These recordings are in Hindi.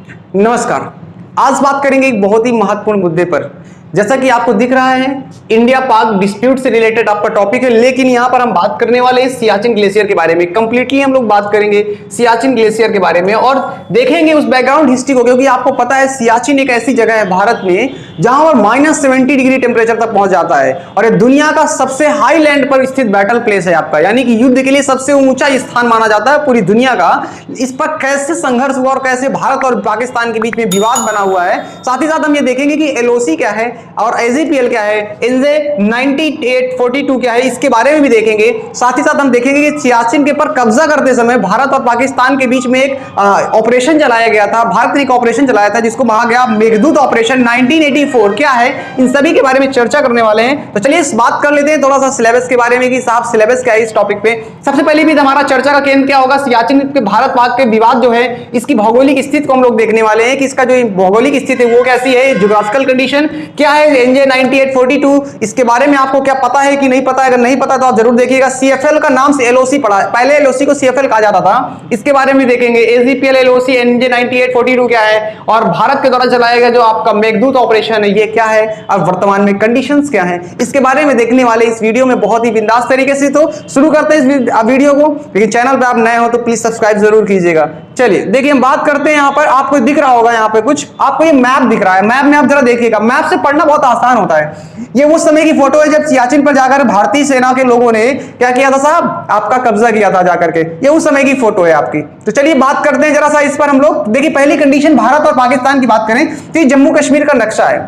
नमस्कार। आज बात करेंगे एक बहुत ही महत्वपूर्ण मुद्दे पर। जैसा कि आपको दिख रहा है, इंडिया पाक डिस्प्यूट से रिलेटेड आपका टॉपिक है, लेकिन यहां पर हम बात करने वाले हैं सियाचिन ग्लेशियर के बारे में। कंप्लीटली हम लोग बात करेंगे सियाचिन ग्लेशियर के बारे में और देखेंगे उस बैकग्राउंड हिस्ट्री को, क्योंकि आपको पता है सियाचिन एक ऐसी जगह है भारत में जहां पर -70 डिग्री टेम्परेचर तक पहुंच जाता है और ये दुनिया का सबसे हाई लैंड पर स्थित बैटल प्लेस है आपका, यानी कि युद्ध के लिए सबसे ऊंचा स्थान माना जाता है पूरी दुनिया का। इस पर कैसे संघर्ष हुआ और कैसे भारत और पाकिस्तान के बीच में विवाद बना हुआ है, साथ ही साथ हम ये देखेंगे कि एलओसी क्या है और एजीपीएल क्या है, एनजे 9842 क्या है, इसके बारे में भी देखेंगे। साथ ही साथ हम देखेंगे कि सियाचिन के पर कब्जा करते समय भारत और पाकिस्तान के बीच में एक ऑपरेशन चलाया गया था। भारत ने एक ऑपरेशन चलाया था जिसको कहा गया मेघदूत ऑपरेशन 1984 क्या है, इन सभी के बारे में चर्चा करने वाले हैं। तो चलिए इस बात कर लेते हैं थोड़ा सा सिलेबस के बारे में कि साहब सिलेबस क्या है इस टॉपिक पे। सबसे पहले भी हमारा चर्चा का केंद्र क्या होगा, सियाचिन के भारत पाक के विवाद जो है इसकी भौगोलिक स्थिति को हम लोग देखने वाले हैं कि इसका जो भौगोलिक स्थिति है वो कैसी है, ज्योग्राफिकल कंडीशन क्या है, एनजे 9842 इसके बारे में आपको क्या पता है कि नहीं पता है। अगर नहीं पता तो आप जरूर देखिएगा। सीएफएल का नाम से एलओसी पड़ा है, पहले एलओसी को सीएफएल कहा जाता था, इसके बारे में देखेंगे। एजीपीएल एलओसी एनजे 9842 क्या है और भारत के द्वारा चलाया गया जो आपका मेघदूत ऑपरेशन है ये क्या है और वर्तमान में कंडीशंस क्या है, इसके बारे में देखने वाले इस वीडियो में बहुत ही बिंदास तरीके से। तो शुरू करते हैं इस वीडियो को, लेकिन चैनल पे आप नए हो तो प्लीज सब्सक्राइब जरूर कीजिएगा। चलिए देखिए हम बात करते हैं। यहाँ पर आपको दिख रहा होगा, यहाँ पे कुछ आपको ये मैप दिख रहा है, मैप में आप जरा देखिएगा। मैप से पढ़ना बहुत आसान होता है। ये उस समय की फोटो है जब सियाचिन पर जाकर भारतीय सेना के लोगों ने क्या किया था साहब, आपका कब्जा किया था जाकर के। ये उस समय की फोटो है आपकी। तो चलिए बात करते हैं जरा सा इस पर हम लोग। देखिए पहली कंडीशन भारत और पाकिस्तान की बात करें तो ये जम्मू कश्मीर का नक्शा है।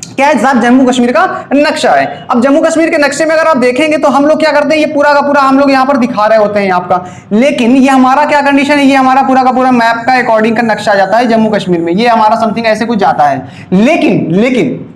क्या है साहब, जम्मू कश्मीर का नक्शा है। अब जम्मू कश्मीर के नक्शे में अगर आप देखेंगे तो हम लोग क्या करते हैं, ये पूरा का पूरा हम लोग यहाँ पर दिखा रहे होते हैं आपका, लेकिन ये हमारा क्या कंडीशन है, ये हमारा पूरा का पूरा मैप का अकॉर्डिंग का नक्शा जाता है जम्मू कश्मीर में। ये हमारा समथिंग ऐसे कुछ जाता है, लेकिन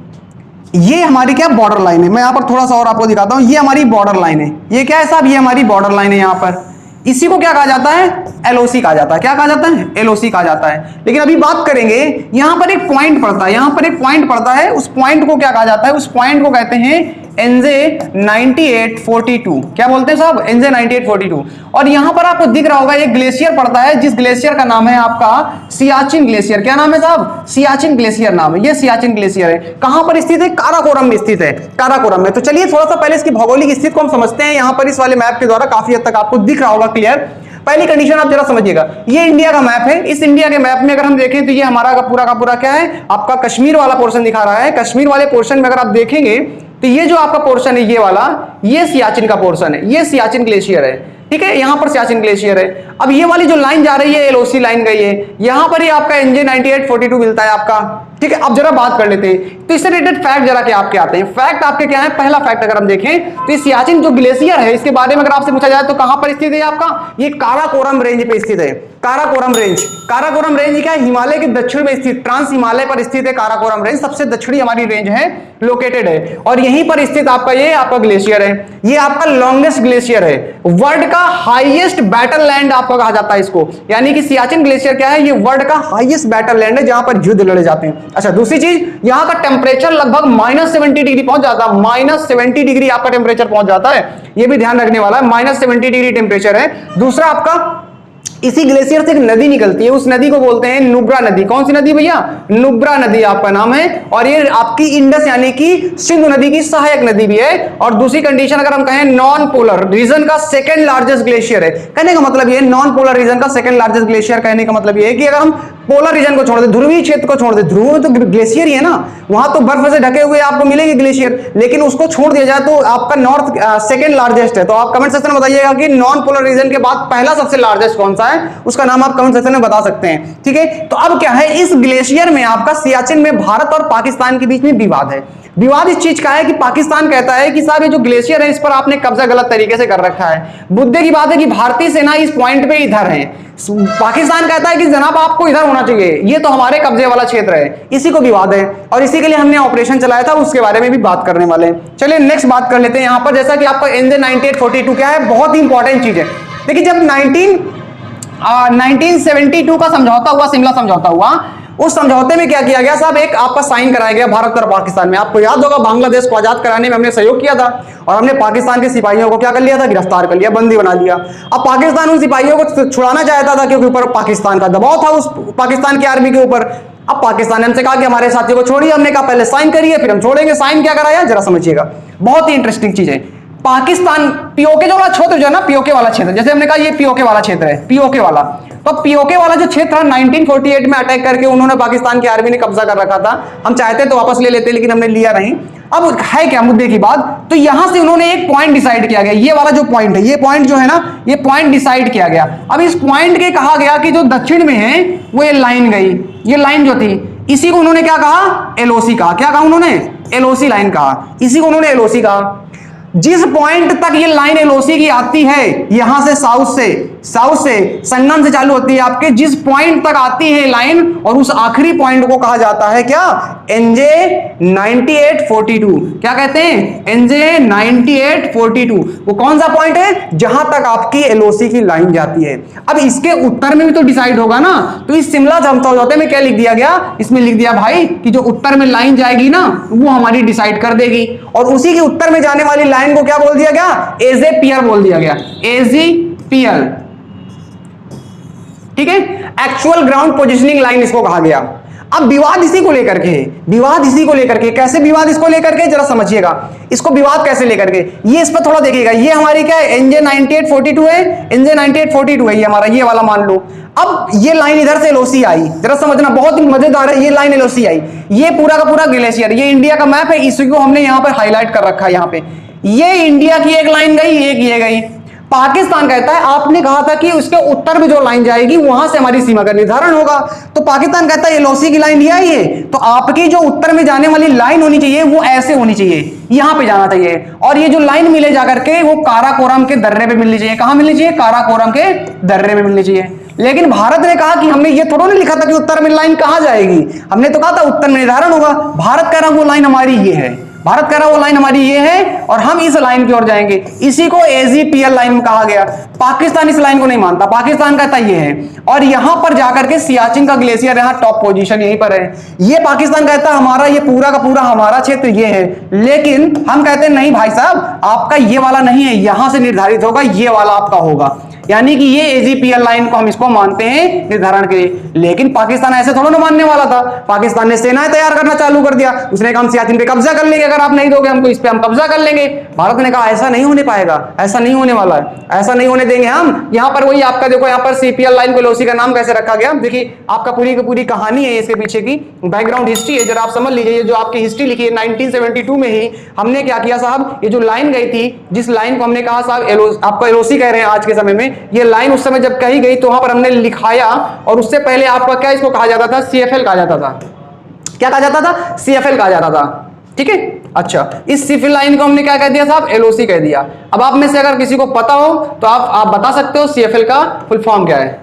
ये हमारी क्या बॉर्डर लाइन है। मैं यहाँ पर थोड़ा सा और आपको दिखाता हूँ। ये हमारी बॉर्डर लाइन है, ये क्या है साहब, ये हमारी बॉर्डर लाइन है। यहाँ पर इसी को क्या कहा जाता है, एलओसी कहा जाता है। क्या कहा जाता है, एलओसी कहा जाता है। लेकिन अभी बात करेंगे, यहां पर एक पॉइंट पड़ता है, यहां पर एक पॉइंट पड़ता है, उस पॉइंट को क्या कहा जाता है, उस पॉइंट को कहते हैं एनजे 9842। क्या बोलते हैं साहब, एनजे 9842। और यहां पर आपको दिख रहा होगा एक ग्लेशियर पड़ता है, जिस ग्लेशियर का नाम है आपका सियाचिन ग्लेशियर। क्या नाम है साहब, सियाचिन ग्लेशियर नाम है। ये सियाचिन ग्लेशियर है, कहां पर स्थित है, काराकोरम में स्थित है, काराकोरम में। तो चलिए थोड़ा सा पहले इसकी भौगोलिक स्थिति को हम समझते हैं। यहां पर इस वाले मैप के द्वारा काफी हद तक आपको दिख रहा होगा क्लियर। पहली कंडीशन आप जरा समझिएगा, ये इंडिया का मैप है। इस इंडिया के मैप में अगर हम देखें तो ये हमारा का पूरा क्या है, आपका कश्मीर वाला पोर्शन दिखा रहा है। कश्मीर वाले पोर्शन में अगर आप देखेंगे तो ये जो आपका पोर्शन है ये वाला, ये सियाचिन का पोर्शन है, ये सियाचिन ग्लेशियर है। ठीक है, यहां पर सियाचिन ग्लेशियर है। अब ये वाली जो लाइन जा रही है एलओसी लाइन गई है, यहां पर ही आपका एनजे 9842 मिलता है आपका। ठीक है, अब जरा बात कर लेते हैं तो इससे रिलेटेड फैक्ट जरा क्या आपके आते हैं। फैक्ट आपके क्या है, पहला फैक्ट अगर हम देखें तो सियाचिन जो ग्लेशियर है इसके बारे में अगर आपसे पूछा जाए तो कहां पर स्थित है आपका, ये काराकोरम रेंज पे स्थित है। काराकोरम रेंज, काराकोरम रेंज क्या है, हिमालय के दक्षिण में स्थित, ट्रांस हिमालय पर स्थित है काराकोरम रेंज। सबसे दक्षिणी हमारी रेंज है, लोकेटेड है, और यहीं पर स्थित आपका ये आपका ग्लेशियर है। ये आपका लॉन्गेस्ट ग्लेशियर है, वर्ल्ड का हाईएस्ट बैटल लैंड आपको कहा जाता है इसको। यानी कि सियाचिन ग्लेशियर क्या है, ये वर्ल्ड का हाईएस्ट बैटल लैंड है जहां पर युद्ध लड़े जाते हैं। अच्छा, दूसरी चीज, यहां का टेम्परेचर लगभग -70 डिग्री पहुंच जाता है, -70 डिग्री आपका टेम्परेचर पहुंच जाता है। यह भी ध्यान रखने वाला है, -70 डिग्री टेम्परेचर है। दूसरा आपका इसी ग्लेशियर से एक नदी निकलती है, उस नदी को बोलते हैं नुब्रा नदी। कौन सी नदी भैया, नुब्रा नदी आपका नाम है। और ये आपकी इंडस यानी कि सिंधु नदी की सहायक नदी भी है। और दूसरी कंडीशन अगर हम कहें, नॉन पोलर रीजन का सेकंड लार्जेस्ट ग्लेशियर है। कहने का मतलब ये नॉन पोलर रीजन का सेकंड लार्जेस्ट ग्लेशियर, कहने का मतलब ये है कि अगर हम पोलर रीजन को छोड़ दे, ध्रुवीय क्षेत्र को छोड़ दे, ध्रुव में तो ग्लेशियर ही है ना, वहां तो बर्फ से ढके हुए आपको मिलेंगे ग्लेशियर, लेकिन उसको छोड़ दिया जाए तो आपका नॉर्थ सेकंड लार्जेस्ट है। तो आप कमेंट सेक्शन में बताइएगा कि नॉन पोलर रीजन के बाद पहला सबसे लार्जेस्ट कौन सा है, उसका नाम आप कमेंट सेक्शन में बता सकते हैं। ठीक है, तो अब क्या है, इस ग्लेशियर में आपका सियाचिन में भारत और पाकिस्तान के बीच में विवाद है। विवाद इस चीज का है कि पाकिस्तान कहता है कि साहब ये जो ग्लेशियर है इस पर आपने कब्जा गलत तरीके से कर रखा है। मुद्दे की बात है कि भारतीय सेना इस पॉइंट पे इधर है, पाकिस्तान कहता है कि जनाब आपको इधर होना चाहिए, ये तो हमारे कब्जे वाला क्षेत्र है। इसी को विवाद है और इसी के लिए हमने ऑपरेशन चलाया था, उसके बारे में भी बात करने वाले हैं। चलिए नेक्स्ट बात कर लेते हैं। यहां पर जैसा कि आपका एनजे 9842 क्या है, बहुत ही इंपॉर्टेंट चीज है। देखिए जब 1972 का समझौता हुआ, शिमला समझौता हुआ। उस समझौते में क्या किया गया साहब, एक आपका साइन कराया गया भारत और पाकिस्तान में। आपको याद होगा बांग्लादेश को आजाद कराने में हमने सहयोग किया था और हमने पाकिस्तान के सिपाहियों को क्या कर लिया था, गिरफ्तार कर लिया, बंदी बना लिया। अब पाकिस्तान उन सिपाहियों को छुड़ाना चाहता था क्योंकि ऊपर पाकिस्तान का दबाव था उस पाकिस्तान की आर्मी के ऊपर। अब पाकिस्तान ने हमसे कहा कि हमारे साथियों को छोड़िए, हमने कहा पहले साइन करिए फिर हम छोड़ेंगे। साइन क्या कराया जरा समझिएगा, बहुत ही इंटरेस्टिंग चीज है। पाकिस्तान पीओके जो वाला क्षेत्र जो है ना, पीओके वाला क्षेत्र, जैसे हमने कहा ये पीओके वाला क्षेत्र है, पीओके वाला, तो पीओके वाला जो क्षेत्र है 1948 में अटैक करके उन्होंने पाकिस्तान की आर्मी ने कब्जा कर रखा था। हम चाहते तो वापस ले लेते लेकिन हमने लिया नहीं। अब है क्या मुद्दे की बात, तो यहां से उन्होंने एक पॉइंट डिसाइड किया गया, ये वाला जो पॉइंट है, ये पॉइंट जो है ना, ये पॉइंट डिसाइड किया गया। अब इस पॉइंट के कहा गया कि जो दक्षिण में है वो ये लाइन गई, ये लाइन जो थी इसी को उन्होंने क्या कहा, एलओसी कहा। क्या कहा उन्होंने, एलओसी लाइन कहा, इसी को उन्होंने एलओसी कहा। जिस पॉइंट तक ये लाइन एलओसी की आती है, यहां से साउथ से संगम से चालू होती है आपके, जिस पॉइंट तक आती है लाइन, और उस आखिरी पॉइंट को कहा जाता है क्या, एनजे 9842। क्या कहते हैं, एनजे 9842। वो कौन सा पॉइंट है, जहां तक आपकी एलओसी की लाइन जाती है। अब इसके उत्तर में भी तो डिसाइड होगा ना, तो इस शिमला समझौते में क्या लिख दिया गया, इसमें लिख दिया भाई कि जो उत्तर में लाइन जाएगी ना वो हमारी डिसाइड कर देगी, और उसी के उत्तर में जाने वाली लाइन को क्या बोल दिया गया, एजेपीएल बोल दिया गया, एजीपीएल। ठीक है, एक्चुअल ग्राउंड पोजीशनिंग लाइन इसको कहा गया। अब विवाद इसी को लेकर के, विवाद इसी को लेकर के, कैसे विवाद इसको लेकर के जरा समझिएगा, इसको विवाद कैसे लेकर के, ये इस पर थोड़ा देखिएगा। ये हमारी क्या है, एनजे 9842 है, एनजे 9842 है ये हमारा, ये वाला मान लो। अब ये लाइन इधर से एलओसी आई, जरा समझना, बहुत ही मजेदार है। ये लाइन एलओसी आई, ये पूरा का पूरा ग्लेशियर, ये इंडिया का मैप है, इसको हमने यहां पर हाईलाइट कर रखा है। यहां पे ये इंडिया की एक लाइन गई, एक ये गई। पाकिस्तान कहता है आपने कहा था कि उसके उत्तर में जो लाइन जाएगी वहां से हमारी सीमा का निर्धारण होगा, तो पाकिस्तान कहता है एलओसी की लाइन ये आई है, तो आपकी जो उत्तर में जाने वाली लाइन होनी चाहिए वो ऐसे होनी चाहिए, यहां पे जाना चाहिए, और ये जो लाइन मिले जाकर के वो काराकोरम के दर्रे पे मिलनी चाहिए। कहां मिलनी चाहिए, काराकोरम के दर्रे में मिलनी चाहिए। लेकिन भारत ने कहा कि हमने ये थोड़ा नहीं लिखा था कि उत्तर में लाइन कहां जाएगी, हमने तो कहा था उत्तर में निर्धारण होगा। भारत कह रहा वो लाइन हमारी ये है, भारत कह रहा वो लाइन हमारी ये है और हम इस लाइन की ओर जाएंगे, इसी को एजीपीएल लाइन कहा गया। पाकिस्तान इस लाइन को नहीं मानता, पाकिस्तान कहता ये है, और यहां पर जाकर के सियाचिन का ग्लेशियर यहां टॉप पोजीशन यहीं पर है। ये पाकिस्तान कहता हमारा ये पूरा का पूरा हमारा क्षेत्र ये है, लेकिन हम कहते हैं नहीं भाई साहब आपका ये वाला नहीं है, यहां से निर्धारित होगा, ये वाला आपका होगा। यानी कि ये एजीपीएल लाइन को हम इसको मानते हैं निर्धारण के लिए। लेकिन पाकिस्तान ऐसे थोड़ा ना मानने वाला था, पाकिस्तान ने सेनाएं तैयार करना चालू कर दिया, उसने कहा हम सियाचिन पे कब्जा कर लेंगे, अगर आप नहीं दोगे हमको इस पे हम कब्जा कर लेंगे। भारत ने कहा ऐसा नहीं होने पाएगा, ऐसा नहीं होने वाला है, ऐसा नहीं होने देंगे हम। यहां पर वही आपका देखो, यहां पर सीपीएल लाइन को एलओसी का नाम कैसे रखा गया, देखिए आपका पूरी की पूरी कहानी है, इसके पीछे की बैकग्राउंड हिस्ट्री है, जरा आप समझ लीजिए। ये जो आपकी हिस्ट्री लिखी है 1972 में ही हमने क्या किया साहब, ये जो लाइन गई थी, जिस लाइन को हमने कहा साहब आपका एलओसी कह रहे हैं आज के समय में, ये लाइन उस समय जब कही गई तो वहां पर हमने लिखाया, और उससे पहले आपका क्या इसको कहा जाता था, सीएफएल कहा जाता था। क्या कहा जाता था, सीएफएल कहा जाता था। ठीक है, अच्छा, इस सीएफएल लाइन को हमने क्या कह दिया साहब, एलओसी कह दिया। अब आप में से अगर किसी को पता हो तो आप बता सकते हो सीएफएल का फुल फॉर्म क्या है,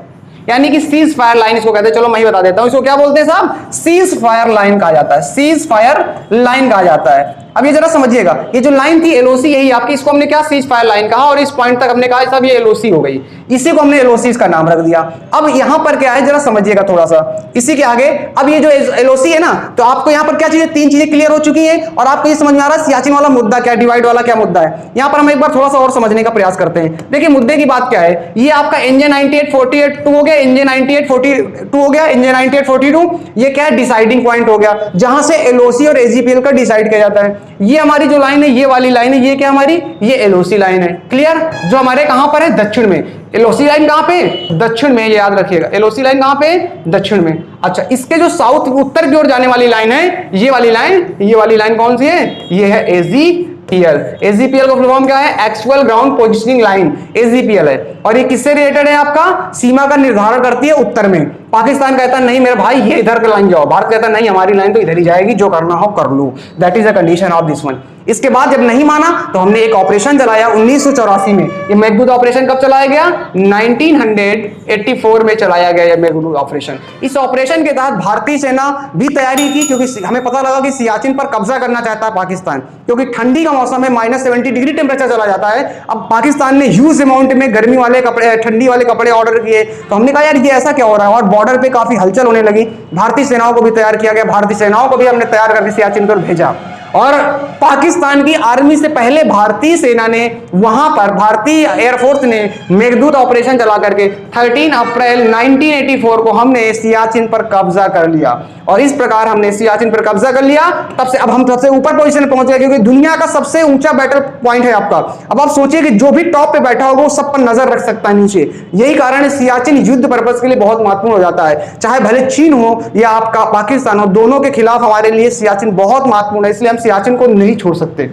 यानी कि सीज फायर लाइन इसको कहते हैं। चलो मैं ही बता देता हूं, इसको क्या बोलते हैं साहब, सीज फायर लाइन कहा जाता है, सीज फायर लाइन कहा जाता है। अब ये जरा समझिएगा, ये जो लाइन थी एलओसी यही आपकी, इसको हमने क्या सीज फायर लाइन कहा, और इस पॉइंट तक हमने कहा साहब ये एलओसी हो गई, इसी को हमने एलओसी का नाम रख दिया। अब यहां पर क्या है जरा समझिएगा थोड़ा सा, इसी के आगे अब ये जो एलओसी है ना, तो आपको यहां पर क्या चीजें, तीन चीजें क्लियर हो चुकी है, और आपको ये समझ में आ रहा है सियाचिन वाला मुद्दा क्या, डिवाइड वाला क्या मुद्दा है। यहां पर हम एक बार थोड़ा सा और समझने का प्रयास करते हैं। देखिए मुद्दे की बात क्या है, ये आपका एनजे 9842 हो गया, एनजे 9842 हो गया, एनजे 9842 ये क्या है, डिसाइडिंग पॉइंट हो गया, जहां से एलओसी और एजीपीएल का डिसाइड किया जाता है। ये हमारी जो लाइन है, ये वाली लाइन है, ये क्या हमारी, ये एलओसी लाइन है। क्लियर, जो हमारे कहां पर है, दक्षिण में। एलओसी लाइन कहां पे, दक्षिण में, ये याद रखिएगा, एलओसी लाइन कहां पे, दक्षिण में। अच्छा, इसके जो साउथ उत्तर की ओर जाने वाली लाइन है, ये वाली लाइन कौन सी है, ये है एजीपीएल। एजीपीएल का फुल फॉर्म क्या है, एक्चुअल ग्राउंड पोजीशनिंग लाइन, एजीपीएल है। और ये किससे रिलेटेड है, आपका सीमा का निर्धारण करती है उत्तर में। पाकिस्तान कहता है नहीं मेरे भाई ये इधर का लाइन जाओ, भारत कहता है नहीं हमारी लाइन तो इधर ही जाएगी, जो करना हो कर लो, that is the condition of this one. इसके बाद जब नहीं माना तो हमने एक ऑपरेशन चलाया 1984 में। ये मेघदूत ऑपरेशन कब चलाया गया? 1984 में चलाया गया ये मेघदूत ऑपरेशन। इस ऑपरेशन के तहत भारतीय सेना भी तैयारी की, क्योंकि हमें पता लगा कि सियाचिन पर कब्जा करना चाहता है पाकिस्तान, क्योंकि ठंडी का मौसम है, -70 डिग्री टेम्परेचर चला जाता है। अब पाकिस्तान ने ह्यूज अमाउंट में गर्मी वाले कपड़े, ठंडी वाले कपड़े ऑर्डर किए। तो हमने कहा यार ये ऐसा क्या हो रहा है, और बॉर्डर पे काफी हलचल होने लगी। भारतीय सेनाओं को भी तैयार किया गया, भारतीय सेनाओं को भी हमने तैयार करके सियाचिन पर भेजा, और पाकिस्तान की आर्मी से पहले भारतीय सेना ने वहां पर, भारतीय एयरफोर्स ने मेघदूत ऑपरेशन चला करके 13 अप्रैल 1984 को हमने सियाचिन पर कब्जा कर लिया। और इस प्रकार हमने सियाचिन पर कब्जा कर लिया। तब से अब हम सबसे ऊपर पोजीशन में पहुंच गए, क्योंकि दुनिया का सबसे ऊंचा बैटल पॉइंट है आपका। अब आप सोचिए कि जो भी टॉप पे बैठा होगा वो सब पर नजर रख सकता है नीचे। यही कारण है सियाचिन युद्ध पर्पस के लिए बहुत महत्वपूर्ण हो जाता है। चाहे भले चीन हो या आपका पाकिस्तान हो, दोनों के खिलाफ हमारे लिए सियाचिन बहुत महत्वपूर्ण है, इसलिए हम सियाचिन को नहीं छोड़ सकते।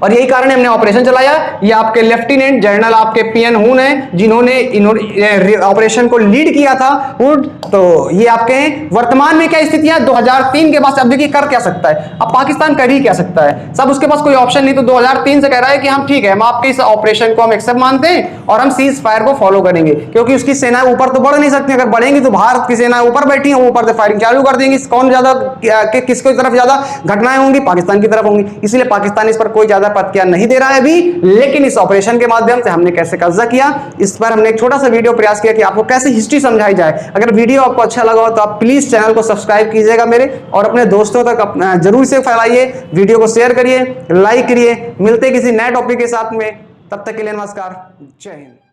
और यही कारण है हमने ऑपरेशन चलाया। ये आपके लेफ्टिनेंट जनरल आपके पीएन हुन है, जिन्होंने ऑपरेशन को लीड किया था। तो ये आपके वर्तमान में क्या स्थितियां 2003 के बाद, अब देखिए कर क्या सकता है, अब पाकिस्तान कर ही क्या सकता है, सब उसके पास कोई ऑप्शन नहीं। तो 2003 से कह रहा है कि हम ठीक है, हम आपके इस ऑपरेशन को हम एक्सेप्ट मानते हैं और हम सीज फायर को फॉलो करेंगे, क्योंकि उसकी सेना ऊपर तो बढ़ नहीं सकती। अगर बढ़ेंगी तो भारत की सेना ऊपर बैठी है, वो ऊपर से फायरिंग चालू कर देंगी। कौन ज्यादा किसकी तरफ ज्यादा घटनाएं होंगी? पाकिस्तान की तरफ होंगी। इसलिए पाकिस्तान इस पर कोई ज्यादा प्रतिक्रिया नहीं दे रहा है अभी। लेकिन इस ऑपरेशन के माध्यम से हमने कैसे कब्जा किया, इस पर हमने एक छोटा सा वीडियो प्रयास किया कि आपको कैसे हिस्ट्री समझाई जाए। अगर वीडियो आपको अच्छा लगा हो तो आप प्लीज चैनल को सब्सक्राइब कीजिएगा मेरे, और अपने दोस्तों तक जरूर से फैलाइए, वीडियो को शेयर करिए, लाइक करिए। मिलते किसी नए टॉपिक के साथ में, तब तक के लिए नमस्कार, जय हिंद।